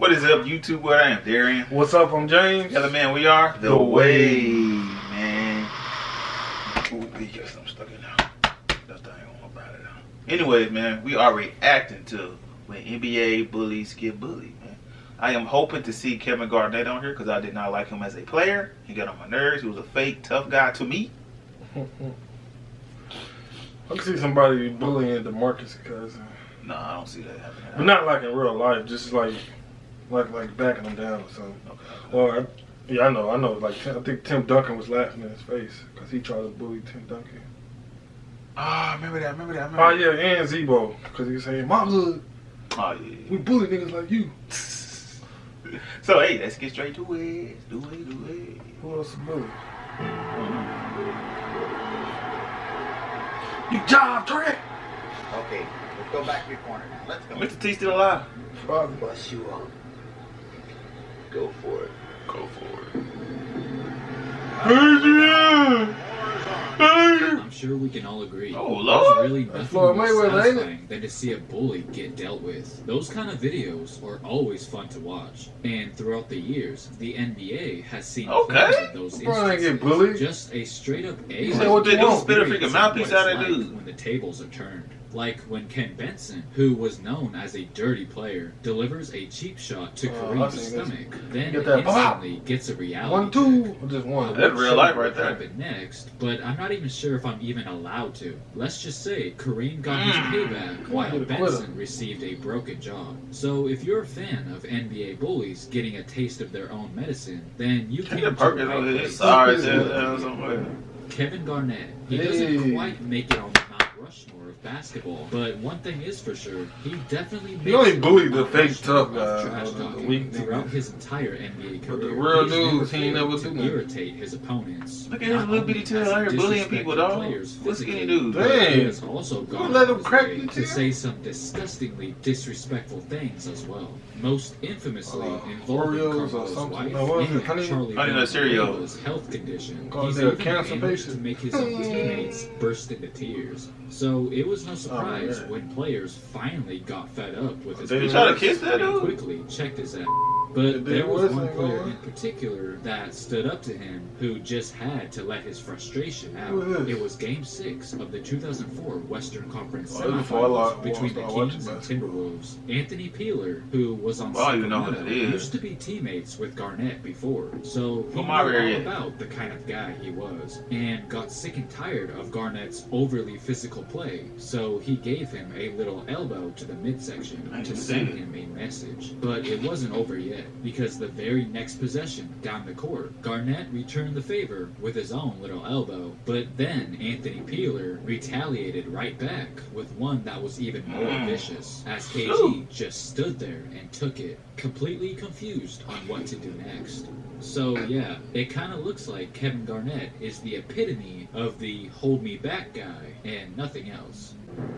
What is up, YouTube? What I am, Darian. What's up? I'm James. Yeah, man, we are The Way, man. Ooh, yes, I'm stuck in now. That thing on about it. Anyways, man, we are reacting to when NBA bullies get bullied, man. I am hoping to see Kevin Garnett on here because I did not like him as a player. He got on my nerves. He was a fake tough guy to me. I can see somebody bullying DeMarcus Cousins. No, I don't see that happening. But not like in real life, just like backing them down or something. Okay. Well, I know. Like I think Tim Duncan was laughing in his face because he tried to bully Tim Duncan. Ah, I remember that. Oh yeah, and Zebo because he was saying my hood. Oh yeah. We bully niggas like you. So hey, let's get straight to it. Do it. Who else to bully? You job, Trent. Okay, let's go back to your corner now. Let's go. Mr. T still alive? Father. Bust you up. Go for it. Adrian! I'm sure we can all agree. Oh, Lord. There's really That's nothing Floyd more Mayweather, ain't it? satisfying than to see a bully get dealt with. Those kind of videos are always fun to watch. And throughout the years, the NBA has seen plenty of those LeBron ain't get instances. bullied. Just a straight up A. Say what you want. Spit a freaking mouthpiece out of that dude. When the tables are turned. Like when Ken Benson, who was known as a dirty player, delivers a cheap shot to Kareem's stomach, then Get that instantly gets a reality 1-2 check. or just one. That's real life right What there. happened next, but I'm not even sure if I'm even allowed to. Let's just say Kareem got his payback while Get a Benson received a broken jaw. So if you're a fan of NBA bullies getting a taste of their own medicine, then you Take came the to the Perkins right over his place. sorry somewhere. Kevin Garnett. He doesn't quite make it on the Mount Rushmore of basketball, but one thing is for sure, he definitely makes only it bullied on the Mount fake Rushmore tough of guys, trash the talking. weak Throughout niggas. his entire NBA career, But the real he's dudes, never he ain't failed never to do nothing. irritate his opponents. Look at his Not little only bitty tail has out here he bullying people, disrespected dog. players What skinny physically, dude? but Dang. he has also gone let out him his crack way you, to too. say some disgustingly disrespectful things as well. Most infamously involving Oreos or Carmelo's something. wife No, what was it? and Honey- Charlie Honey Nut Cereal. Villanueva's health condition. Cause He's they're even cancer managed to patient. make his own teammates burst into tears. So it was no surprise yeah. when players finally got fed up with his They You behavior try to kiss that and dude? quickly checked his ass. But They there was was, one ain't player gonna in particular that stood up to him who just had to let his frustration Who is out. this? It was Game 6 of the 2004 Western Conference Oh, before I semifinals between the start watching Kings and basketball. Timberwolves. Anthony Peeler, who was on Well, I don't even know who Sacramento, that is. used to be teammates with Garnett before, so he From knew my all area. about the kind of guy he was, and got sick and tired of Garnett's overly physical play, so he gave him a little elbow to the midsection I to didn't send see it. him a message. But it wasn't over yet, because the very next possession down the court, Garnett returned the favor with his own little elbow, but then Anthony Peeler retaliated right back with one that was even more vicious, as KG just stood there and took it, completely confused on what to do next. So yeah, it kind of looks like Kevin Garnett is the epitome of the hold me back guy and nothing else.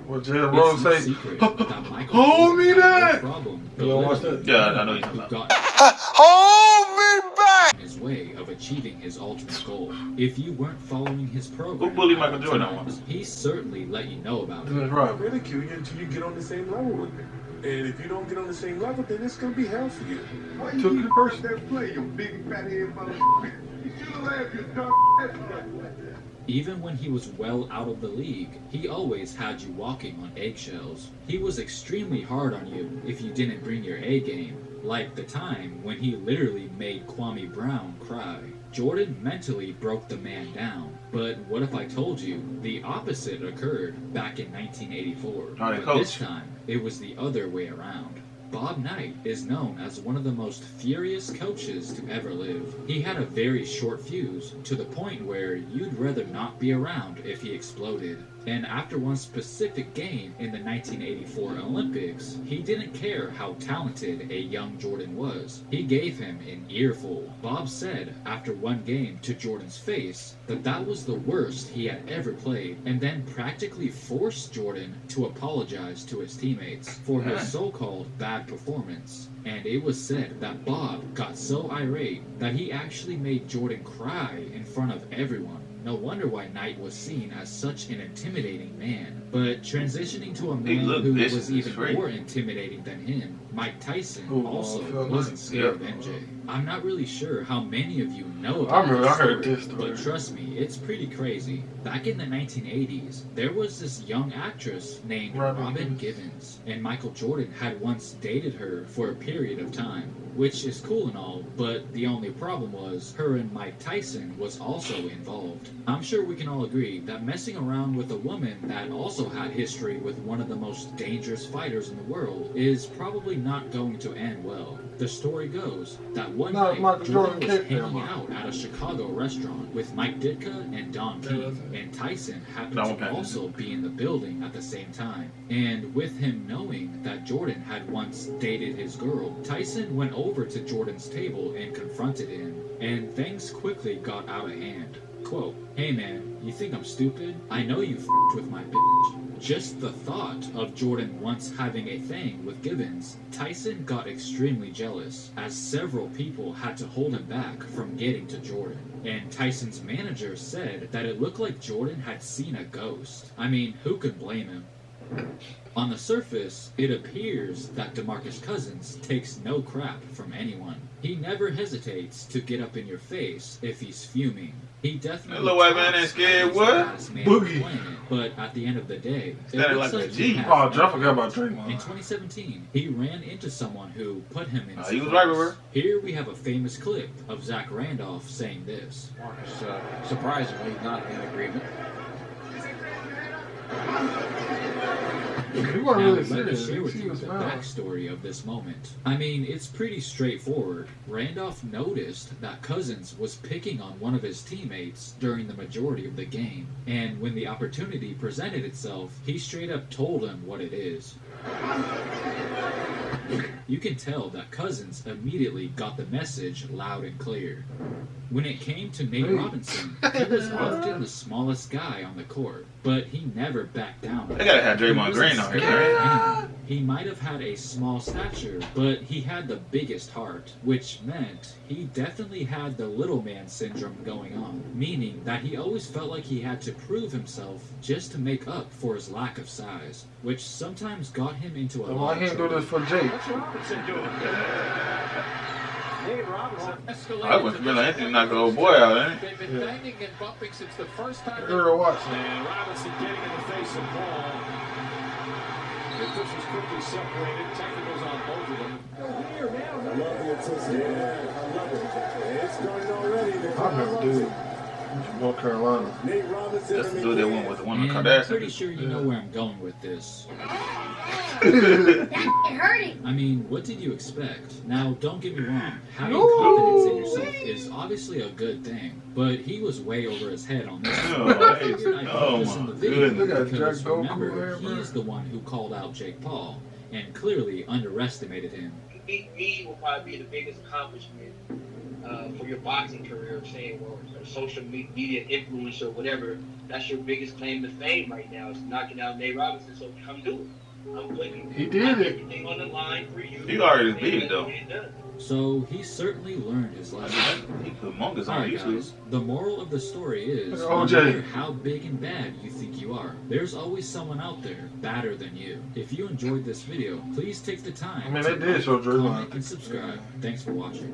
What Jalen It's Rose no say? secret that Michael Hold me Jordan had back! no problem You don't watch that? Yeah, I know you're talking who about. got Hold me back! in his way of achieving his ultimate goal. If you weren't following his program, Who bullied Michael Jordan on once? he certainly let you know about it. That's I'll right. ridicule you until you get on the same level with me. And if you don't get on the same level, then it's gonna be hell for you. Why Took you it keep personal. that play, you big fat head motherfucker? You should have laughed your dumb ass. Even when he was well out of the league, he always had you walking on eggshells. He was extremely hard on you if you didn't bring your A game, like the time when he literally made Kwame Brown cry. Jordan mentally broke the man down, but what if I told you the opposite occurred back in 1984? All right, But this coach. time, it was the other way around. Bob Knight is known as one of the most furious coaches to ever live. He had a very short fuse, to the point where you'd rather not be around if he exploded. And after one specific game in the 1984 Olympics, he didn't care how talented a young Jordan was. He gave him an earful. Bob said after one game to Jordan's face that that was the worst he had ever played, and then practically forced Jordan to apologize to his teammates for his so-called bad performance. And it was said that Bob got so irate that he actually made Jordan cry in front of everyone. No wonder why Knight was seen as such an intimidating man. But transitioning to a He man looked who vicious was as even freak. more intimidating than him, Mike Tyson, Who, also Phil wasn't Knight? scared of Yep. MJ. I'm not really sure how many of you know I about remember, this I heard story, this story. but trust me, it's pretty crazy. Back in the 1980s, there was this young actress named Robin Givens, and Michael Jordan had once dated her for a period of time, which is cool and all, but the only problem was her and Mike Tyson was also involved. I'm sure we can all agree that messing around with a woman that also had history with one of the most dangerous fighters in the world is probably not going to end well. The story goes that one night Jordan was hanging out at a Chicago restaurant with Mike Ditka and Don King, and Tyson happened to also be in the building at the same time. And with him knowing that Jordan had once dated his girl, Tyson went over to Jordan's table and confronted him, and things quickly got out of hand. Quote, "Hey man, you think I'm stupid? I know you f***ed with my bitch." Just the thought of Jordan once having a thing with Givens, Tyson got extremely jealous, as several people had to hold him back from getting to Jordan. And Tyson's manager said that it looked like Jordan had seen a ghost. I mean, who could blame him? On the surface, it appears that DeMarcus Cousins takes no crap from anyone. He never hesitates to get up in your face if he's fuming. He definitely Little white man ain't scared, what? Boogie. But at the end of the day, it Standing looks like a like he G. has Oh, I nothing. forgot about In Draymond. 2017, he ran into someone who put him in his He was place. right with her. Here we have a famous clip of Zach Randolph saying this. Marcus, surprisingly, not in agreement. He wasn't Now, really let me serious. share with He you was the mad. backstory of this moment. I mean, it's pretty straightforward. Randolph noticed that Cousins was picking on one of his teammates during the majority of the game, and when the opportunity presented itself, he straight up told him what it is. You can tell that Cousins immediately got the message loud and clear. When it came to Nate Robinson, he was often the smallest guy on the court, but he never backed down. They gotta have Draymond He Green wasn't on here, scared of right? anyone. He might have had a small stature, but he had the biggest heart, which meant he definitely had the little man syndrome going on, meaning that he always felt like he had to prove himself just to make up for his lack of size, which sometimes got him into a Why lot he of ain't do trouble. this for Jake? What's Robinson doing? Nate Robinson escalated. I wouldn't feel like anything knock the old boy out, ain't it? They've been banging and bumping since the first time. Earl Watson. And Robinson getting in the face of Paul. The officials quickly separated. Technicals on both of them. I love the intensity. Yeah, I love it. It's started already. I remember dude. He's from North Carolina. Nate Robinson. That's the dude that went with one of the And I'm pretty Kardashians. sure you know where I'm going with this. That hurting. I mean, what did you expect? Now, don't get me wrong, having No. confidence in yourself is obviously a good thing, but he was way over his head on this Oh, one. I hey, figured I'd oh put this in my the video goodness. Look at because Jack Goku remember, here, bro. he's the one who called out Jake Paul and clearly underestimated him. Me will probably be the biggest accomplishment for your boxing career. Saying, well, a social media influencer or whatever, that's your biggest claim to fame right now. Is knocking out Nate Robinson. So come do it. I'm putting He did it. everything on the line for you. He already beat it, though. Get it done. So he certainly learned his lesson. He put Mongus on Alright YouTube. guys, the moral of the story is, Look no at OJ. matter how big and bad you think you are, there's always someone out there badder than you. If you enjoyed this video, please take the time I mean, to they did show Draymond. comment and subscribe. Thanks for watching.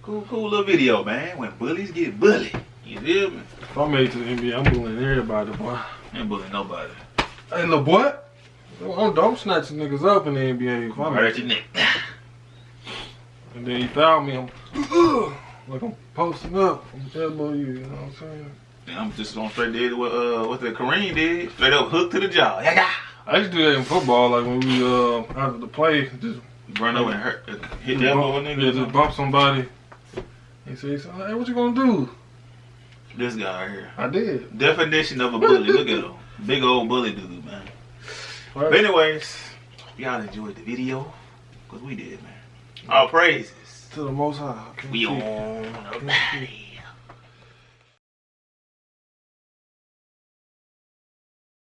Cool little video, man. When bullies get bullied. You feel me? If I made it to the NBA, I'm bullying everybody, boy. Ain't bullying nobody. Hey, little boy. Don't snatch niggas up in the NBA. If I'm Right at your neck. And then you foul me, I'm like I'm posting up. I'm elbow you, you know what I'm saying? And I'm just going straight did what the Kareem did. Straight up hook to the jaw. Yeah. I used to do that in football, like when we out of the play, just Run over and hurt, hit the elbow with yeah, nigga. just bump somebody. He said, hey, what you gonna do? This guy right here. I did. Definition of a bully. Look at him. Big old bully dude, man. Right. But anyways, y'all enjoyed the video. Because we did, man. All praises. To the Most High. I can't We see. on the bay.